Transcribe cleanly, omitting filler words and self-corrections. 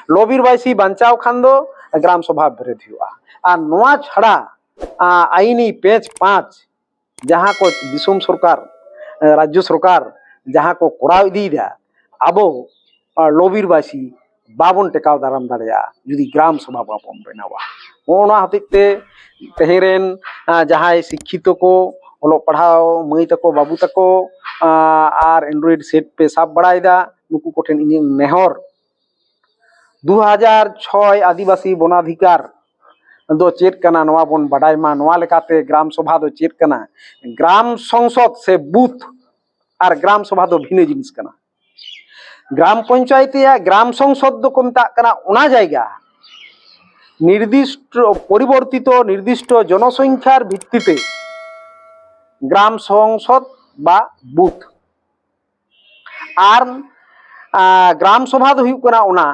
लॉबिर बायसी बांचाव खान दो ग्राम सभा बेरेद हुआ और नोआ छड़ा आईनी पेज 5 जहाँ को दिसुम सरकार राज्य सरकार जहाँ को कोराव इदीदा आबो लॉबिर बायसी बाबन टेकाव दाराम दाड़िया जुदी ग्राम सभा बाबन बनावा ओना हतिते तेहेरेन जहाँ शिक्षित को ओलो पढ़ाओ मई तको बाबू तको आर एंड्रॉइड सेट पे साब बड़ाईदा नुकु कोठेन इनिंग नेहर 2006 आदिवासी वनाधिकार दो चेत कना नवा बन बड़ाई मा नवा लेकाते ग्राम सभा दो चेत कना ग्राम संसद से बूथ और ग्राम सभा दो भिन्न जिनिस कना ग्राम पंचायत या ग्राम संसद दो को मेता कना उना जायगा निर्दिष्ट परिवर्तित निर्दिष्ट जनसंख्यार भित्तिते ग्राम संसद बा बूथ और ग्राम सभा दो हुयुग कना उना